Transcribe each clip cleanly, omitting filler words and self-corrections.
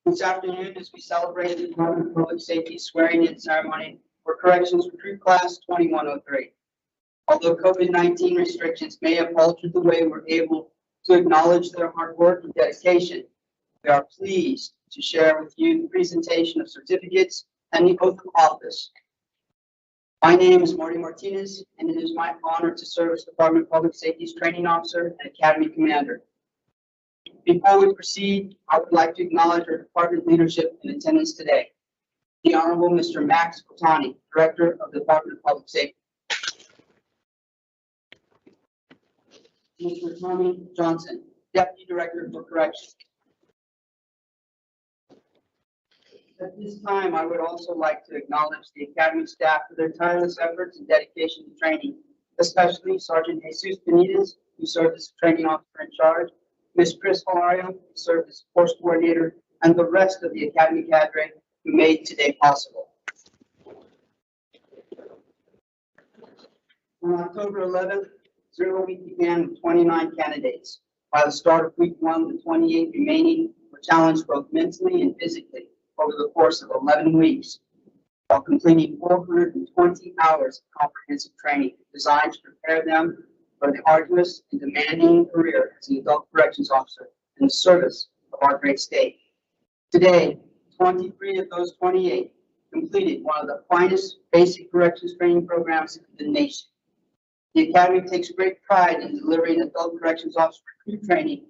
This afternoon, as we celebrate the Department of Public Safety swearing-in ceremony for Corrections Recruit Class 2103. Although COVID-19 restrictions may have altered the way we're able to acknowledge their hard work and dedication, we are pleased to share with you the presentation of certificates and the oath of office. My name is Marty Martinez, and it is my honor to serve as Department of Public Safety's Training Officer and Academy Commander. Before we proceed, I would like to acknowledge our department leadership in attendance today. The Honorable Mr. Max Botani, Director of the Department of Public Safety. Mr. Tommy Johnson, Deputy Director for Corrections. At this time, I would also like to acknowledge the Academy staff for their tireless efforts and dedication to training, especially Sergeant Jesus Benitez, who served as training officer in charge, Ms. Chris Hilario, who served as course coordinator, and the rest of the Academy cadre who made today possible. On October 11th, Zero Week began with 29 candidates. By the start of week 1, the 28 remaining were challenged both mentally and physically over the course of 11 weeks, while completing 420 hours of comprehensive training designed to prepare them for the arduous and demanding career as an adult corrections officer in the service of our great state. Today, 23 of those 28 completed one of the finest basic corrections training programs in the nation. The Academy takes great pride in delivering adult corrections officer recruit training,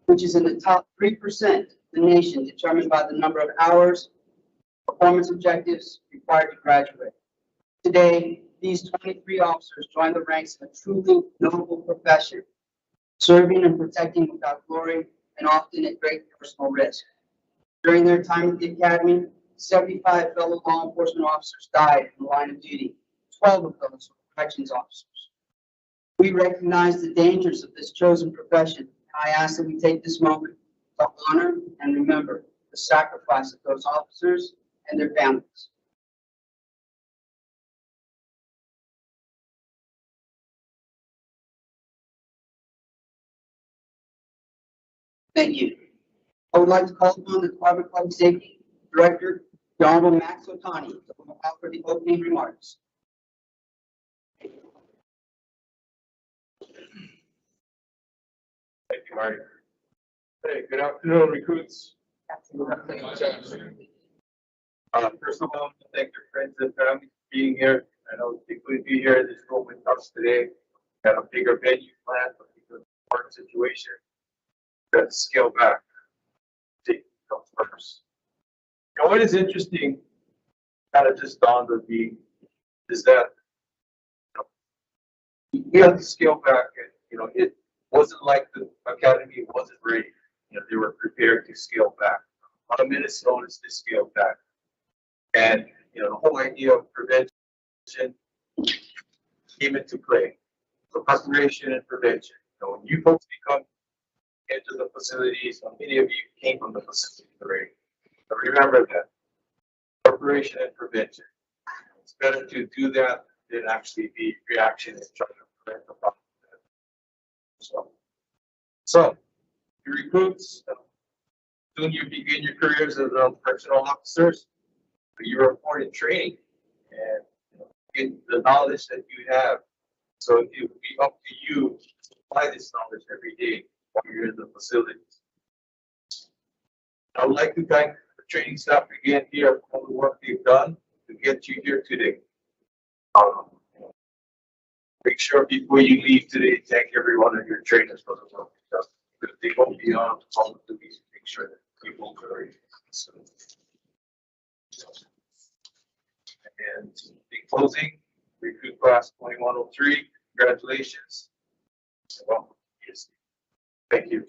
which is in the top 3% of the nation, determined by the number of hours, performance objectives required to graduate. Today, these 23 officers join the ranks of a truly noble profession, serving and protecting without glory and often at great personal risk. During their time at the Academy, 75 fellow law enforcement officers died in the line of duty. 12 of those were corrections officers. We recognize the dangers of this chosen profession, and I ask that we take this moment to honor and remember the sacrifice of those officers and their families. Thank you. I would like to call upon the Department of Public Safety Director, the Honorable Max Otani, to offer the opening remarks. Thank you, Marty. Hey, good afternoon, recruits. First of all, thank your friends and family for being here. I know they couldn't be here in this room with us today. Got a bigger venue planned, but because of the current situation, we got to scale back. Take comes first. You know what is interesting, kind of just dawned on me, is that we have to scale back, and it wasn't like the Academy wasn't ready. They were prepared to scale back. On a minute's notice, they scaled back. And, the whole idea of prevention came into play. So preparation and prevention. When you folks come into the facilities, many of you came from the facility already. But remember that. Preparation and prevention. It's better to do that than actually be reaction and trying to prevent the problem. So you recruits, soon you begin your careers as correctional officers. You report in training and get the knowledge that you have. So it will be up to you to apply this knowledge every day while you're in the facilities. I would like to thank the training staff again here for all the work they've done to get you here today. Make sure before you leave today, thank every one of your trainers for the work they've done. Because they go beyond all the duties to make sure that people are ready. So, and in closing, recruit class 2103, congratulations. And welcome. Yes. Thank you.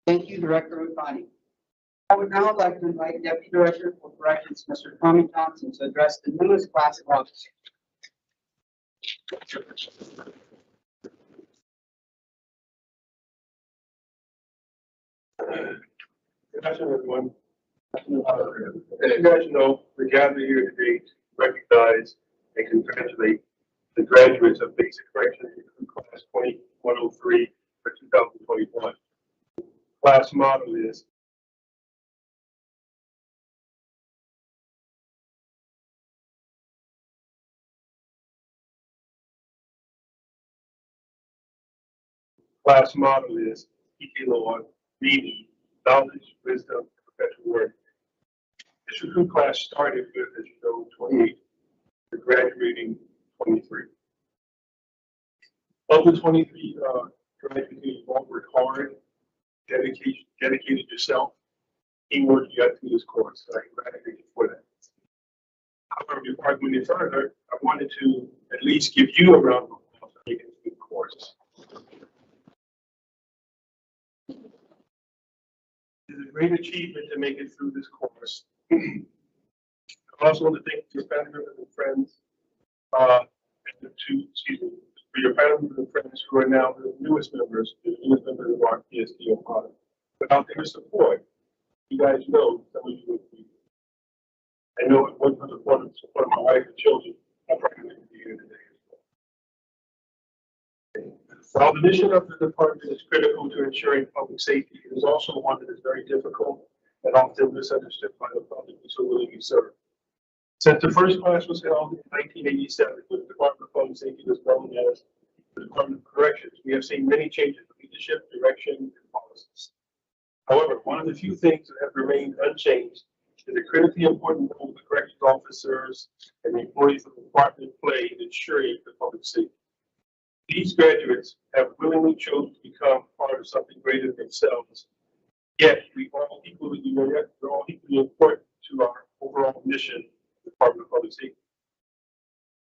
Thank you, Director Otani. I would now like to invite Deputy Director for Corrections, Mr. Tommy Johnson, to address the newest class of officers. Good afternoon, everyone. As you guys know, we gather here today to recognize and congratulate the graduates of Basic Corrections Class 2103 2021. Class motto is Ike Lord, meaning knowledge, wisdom, and perpetual word. This recruit class started with, as you know, 28, we're graduating 23. Of the 23 graduates, you all worked hard, dedicated yourself, teamwork, you got through this course. So I congratulate you for that. However, before I go any further, I wanted to at least give you a round of applause for making it through the course. It is a great achievement to make it through this course. I also want to thank your family members and friends, for your family members and friends who are now the newest members of our PSTO product. Without their support, you guys know some of you would be. I know it wasn't for the support of my wife and children, I probably wouldn't be here today. While the mission of the department is critical to ensuring public safety, it is also one that is very difficult and often misunderstood by the public who so willingly serve. Since the first class was held in 1987, when the Department of Public Safety was known as the Department of Corrections, we have seen many changes in leadership, direction, and policies. However, one of the few things that have remained unchanged is the critically important role the corrections officers and the employees of the department play in ensuring the public safety. These graduates have willingly chosen to become part of something greater than themselves, yet we're all equally important to our overall mission, the Department of Public Safety.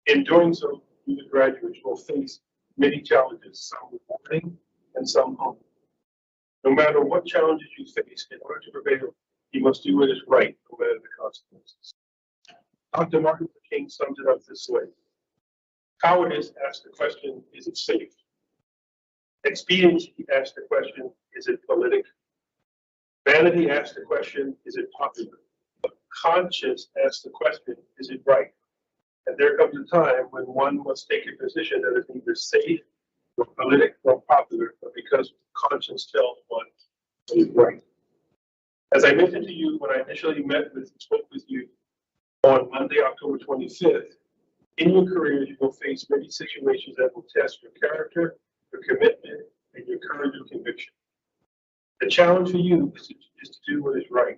In doing so, you, the graduates, will face many challenges, some rewarding and some humbling. No matter what challenges you face, in order to prevail, you must do what is right, no matter the consequences. Dr. Martin Luther King summed it up this way: cowardice asks the question, is it safe? Expediency asks the question, is it politic? Vanity asks the question, is it popular? But conscience asks the question, is it right? And there comes a time when one must take a position that is neither safe, nor politic, nor popular, but because conscience tells one what is right. As I mentioned to you when I initially spoke with you on Monday, October 25th, in your careers, you will face many situations that will test your character, your commitment, and your courage and conviction. The challenge for you is to do what is right.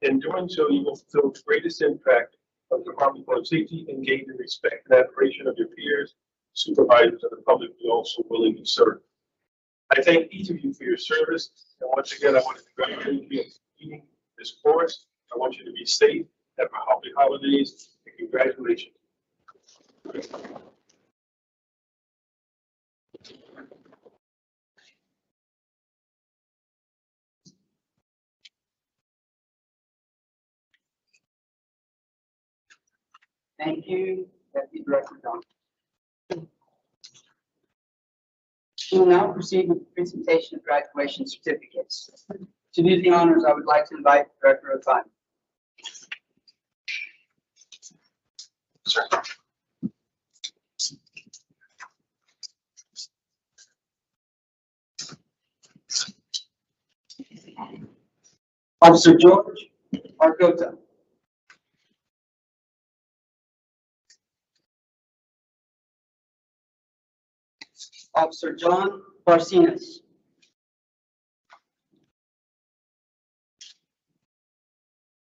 In doing so, you will fulfill the greatest impact of the Department of Public Safety and gain the respect and admiration of your peers, supervisors, and the public you also willingly serve. I thank each of you for your service, and once again, I want to congratulate you on completing this course. I want you to be safe, have a happy holidays, and congratulations. Thank you, Deputy Director John. We will now proceed with the presentation of graduation certificates. To do the honors, I would like to invite Director Otani. Officer George Argota. Officer John Barcinas.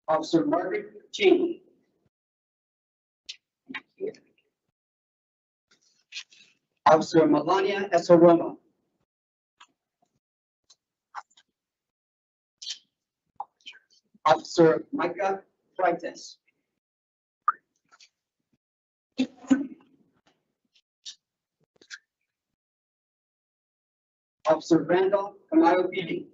Officer Margaret Cheney. Officer Melania Esaroma. Officer Micah Freitas. Officer Randall Camayo Pili.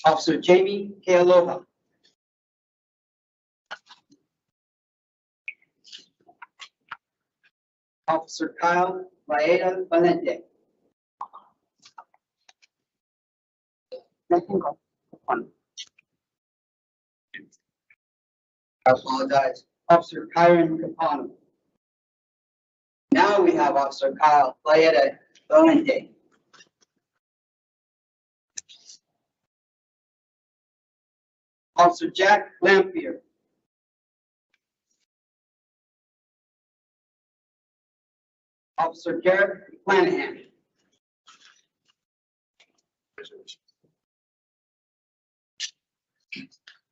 Officer Jamie Kealoha. Officer Kyle Maeda Valente. I apologize. Officer Kyron Capano. Now we have Officer Kyle Playetta Valente. Officer Jack Lampier. Officer Garrett Flanahan.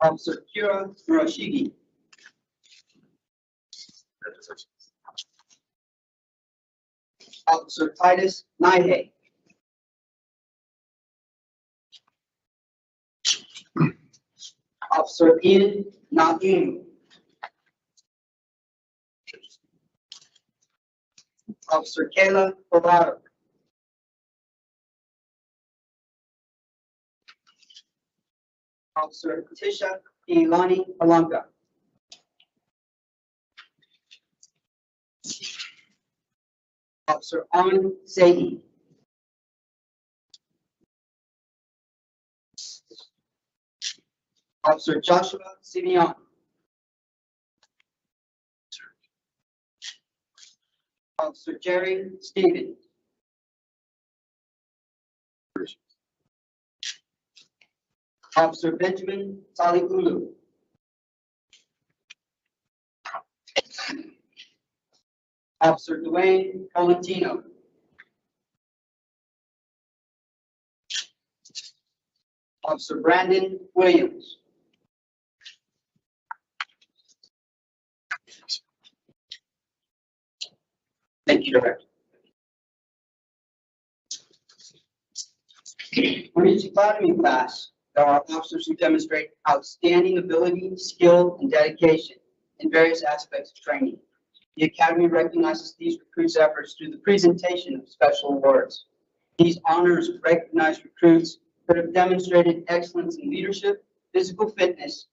Officer Kira Murashigi. Officer Titus Naihe. Officer Ian Naumu. Officer Kayla Bovado. Officer Tisha Ilani Palanca. Officer Amin Saeed. Officer Joshua Simeon. Officer Jerry Stevens. Officer Benjamin Saligulu. Officer Dwayne Colantino. Officer Brandon Williams. Thank you, Director. For each academy class, there are officers who demonstrate outstanding ability, skill, and dedication in various aspects of training. The Academy recognizes these recruits' efforts through the presentation of special awards. These honors recognize recruits that have demonstrated excellence in leadership, physical fitness,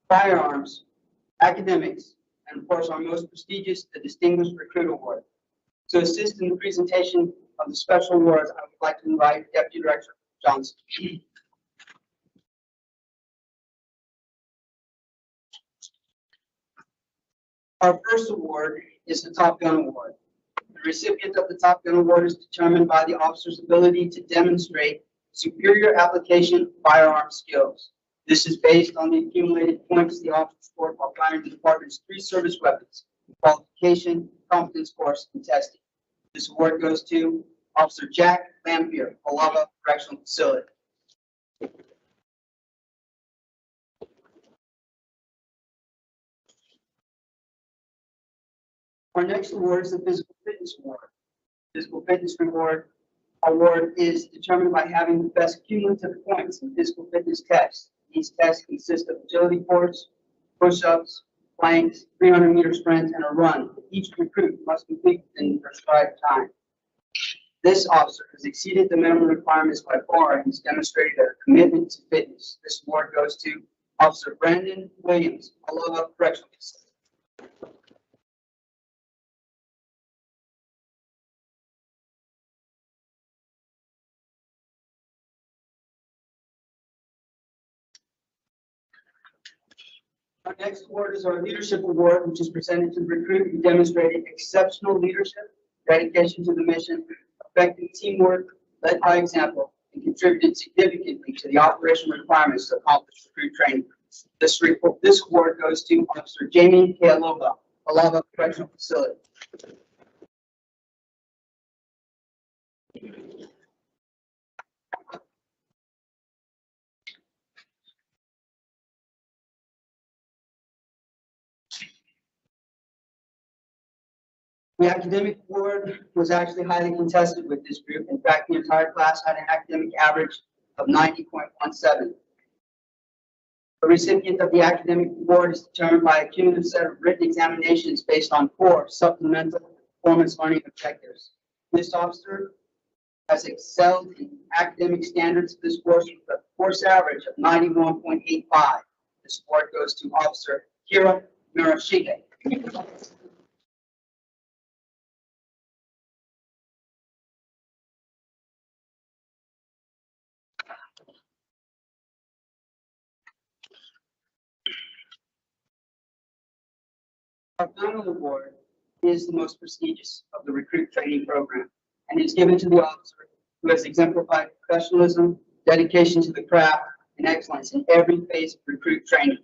firearms, academics, and of course our most prestigious, the Distinguished Recruit Award. To assist in the presentation of the special awards, I would like to invite Deputy Director Johnson. Our first award is the Top Gun Award. The recipient of the Top Gun Award is determined by the officer's ability to demonstrate superior application of firearm skills. This is based on the accumulated points the officer scored while firing the department's 3 service weapons: qualification, competence course, and testing. This award goes to Officer Jack Lampier, Alava Correctional Facility. Our next award is the Physical Fitness Award. Physical Fitness Award is determined by having the best cumulative points in physical fitness tests. These tests consist of agility course, push-ups, planks, 300-meter sprints, and a run. Each recruit must complete within the prescribed time. This officer has exceeded the minimum requirements by far and has demonstrated a commitment to fitness. This award goes to Officer Brandon Williams, Alava Correctional Facility. Our next award is our Leadership Award, which is presented to the recruit who demonstrated exceptional leadership, dedication to the mission, effective teamwork, led by example, and contributed significantly to the operational requirements to accomplish recruit training. This award goes to Officer Jamie Kealova, Alava Correctional Facility. The academic award was actually highly contested with this group. In fact, the entire class had an academic average of 90.17. The recipient of the academic award is determined by a cumulative set of written examinations based on 4 supplemental performance learning objectives. This officer has excelled in academic standards of this course with a course average of 91.85. This award goes to Officer Kira Murashige. Our final award is the most prestigious of the recruit training program and is given to the officer who has exemplified professionalism, dedication to the craft, and excellence in every phase of recruit training.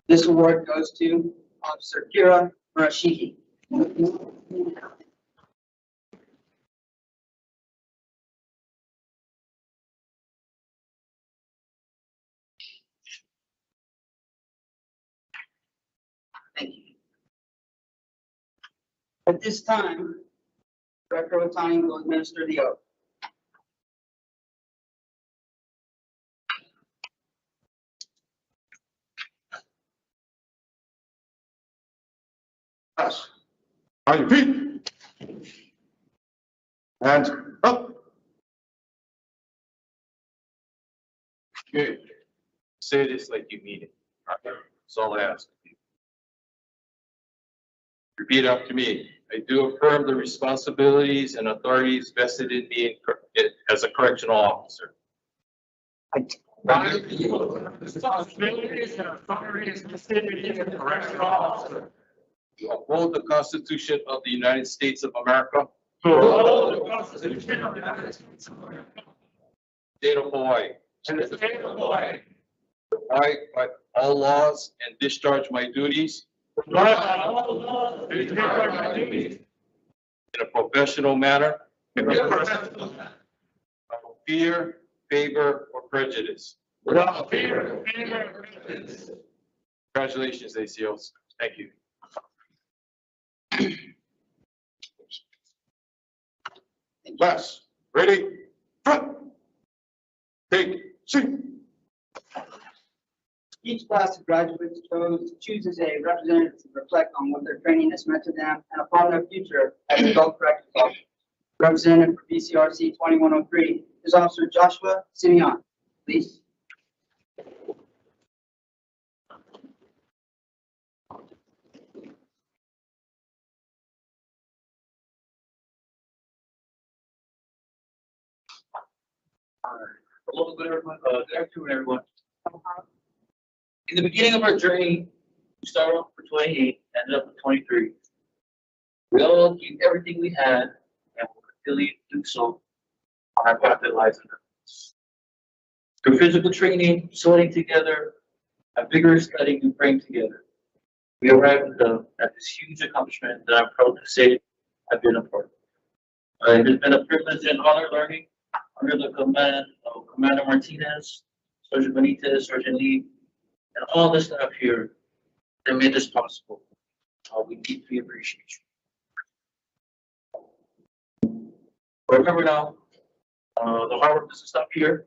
This award goes to Officer Kira Murashiki. Thank you. At this time, Director Otani will administer the oath. Yes. On your feet. Hands up. Good. Say this like you mean it. That's all I ask of you. Repeat after me. I do affirm the responsibilities and authorities vested in me as a correctional officer. Responsibilities and authorities vested in me as a correctional officer. To uphold the Constitution of the United States of America, To uphold the Constitution of the United States of America. State of Hawaii. And the state of Hawaii. Abide by all laws and discharge my duties Abide by all laws and discharge my duties in a professional manner in a professional manner, without fear, favor, or prejudice. without fear, favor, or prejudice. Congratulations, ACOs. Thank you. Class, ready, front. Take, seat. Each class of graduates chooses a representative to reflect on what their training has meant to them and upon their future as adult corrections officers. Representative for Bcrc 2103 is Officer Joshua Simeon. Please. Hello, good everyone. Good afternoon, everyone. In the beginning of our journey, we started off with 28, ended up with 23. We all gave everything we had, and we'll continue to do so on our path in life. Through physical training, sweating together, and vigorous studying and praying together, we arrived at this huge accomplishment that I'm proud to say I've been a part of. It has been a privilege and honor learning under the command of Commander Martinez, Sergeant Benitez, Sergeant Lee, and all the staff here that made this possible. We deeply appreciate you. But remember now, the hard work doesn't stop here.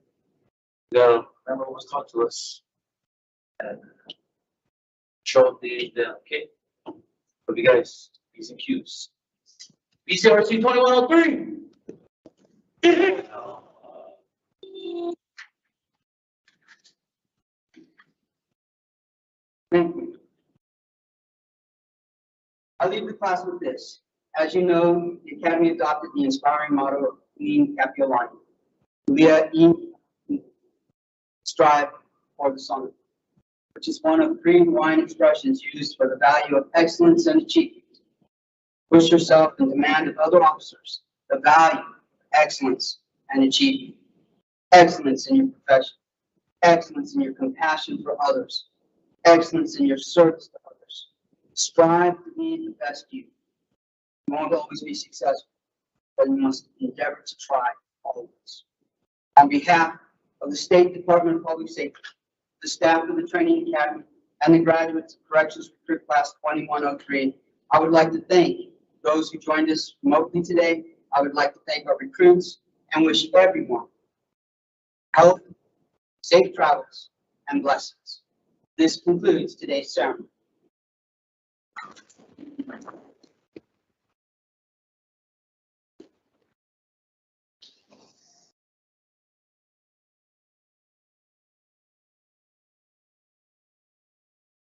We gotta remember what was taught to us and show the okay? But you guys, P's and Q's. BCRC 2103. Thank you. I leave the class with this. As you know, the Academy adopted the inspiring motto of Queen Capiolani. Lia e strive for the sun, which is one of 3 Hawaiian expressions used for the value of excellence and achievement. Push yourself and demand of other officers the value of excellence and achievement. Excellence in your profession, excellence in your compassion for others, excellence in your service to others. Strive to be the best you. You won't always be successful, but you must endeavor to try always. On behalf of the State Department of Public Safety, the staff of the Training Academy, and the graduates of Corrections Recruit Class 2103, I would like to thank those who joined us remotely today. I would like to thank our recruits and wish everyone health, safe travels, and blessings. This concludes today's ceremony.